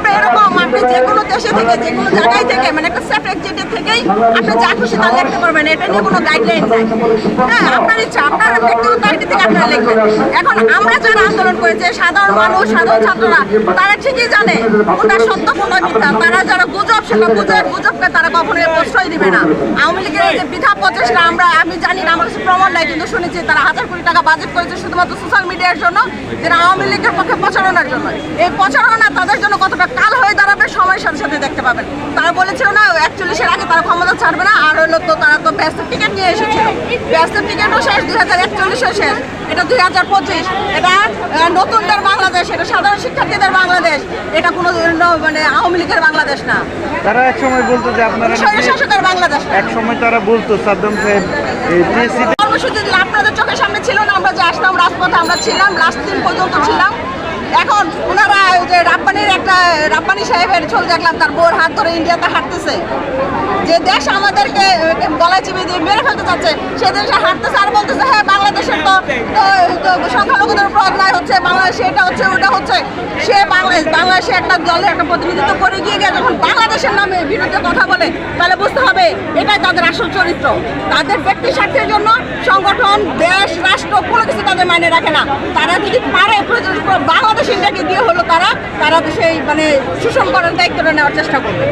আমরা এরকম আপনি যে কোনো দেশে থেকে যে কোনো জায়গায় থেকে মানে একটা সেফ এক্সিটে থেকেই আপনি যা খুশি তা লিখতে পারবেন, এটা নিয়ে কোনো গাইডলাইন নাই। হ্যাঁ, আপনার ইচ্ছা, আপনার ব্যক্তিগত আইডি থেকে আপনারা লিখবেন। এখন আমরা যারা আন্দোলন করেছে সাধারণ মানুষ, সাধারণ ছাত্ররা, তারা ঠিকই জানে কোনটা সত্য কোনটা মিথ্যা। তারা যারা গুজব, সেটা গুজবকে তারা কখনোই প্রশ্রয় দিবে না। আওয়ামী লীগের যে বৃথা প্রচেষ্টা আমি জানি না, আমার কাছে প্রমাণ নাই, কিন্তু শুনেছি তারা হাজার কোটি টাকা বাজেট করেছে শুধুমাত্র সোশ্যাল মিডিয়ার জন্য, যেটা আওয়ামী লীগের পক্ষে প্রচারণার জন্য। এই প্রচারণা তাদের জন্য কতটা কাল হয়ে দাঁড়াবে সময়ের সাথে সাথে দেখতে পাবেন। তারা বলেছিল না 41-এর আগে তারা ক্ষমতা ছাড়বে না, আর হলো তো তারা তো ব্যস্ত টিকিট নিয়ে এসেছিল, ব্যস্ত টিকিটও শেষ, 2041-ও শেষ, এটা 2025, এটা নতুনদের বাংলাদেশ, এটা সাধারণ শিক্ষার্থীদের বাংলাদেশ, এটা কোনো মানে আওয়ামী লীগের বাংলাদেশ না। তারা এক সময় বলতো যে আপনারা শাসকের বাংলাদেশ, এক সময় তারা বলতো সাদ্দাম সাহেব কর্মসূচি দিলে আপনাদের চোখের সামনে ছিল না, আমরা যে আসলাম রাজপথে আমরা ছিলাম, লাস্ট দিন পর্যন্ত ছিলাম। এখন ওনারা যে রাব্বানি সাহেবের ছবি দেখলাম, তার বউর হাত ধরে ইন্ডিয়াতে হাঁটতেছে, যে দেশ আমাদেরকে গলায় চিবিয়ে দিয়ে মেরে ফেলতে চাচ্ছে, সে দেশে হাঁটতেছে আর বলতেছে হ্যাঁ বাংলাদেশের তো সংখ্যালঘুদের উপর অন্যায় হচ্ছে, বাংলাদেশে এটা হচ্ছে ওটা হচ্ছে। সে বাংলাদেশে একটা দলের একটা প্রতিনিধিত্ব করে গিয়ে যখন বাংলাদেশের নামে বিরুদ্ধে কথা বলে, তাহলে বুঝতে হবে এটাই তাদের আসল চরিত্র। তাদের ব্যক্তি স্বার্থের জন্য সংগঠন, দেশ, রাষ্ট্র কোনো কিছু তাদের মাইনে রাখে না। তারা যদি পারে বাংলাদেশ ইন্ডিয়াকে দিয়ে হলো তারা সেই মানে শোষণ করার দায়িত্বটা নেওয়ার চেষ্টা করবে।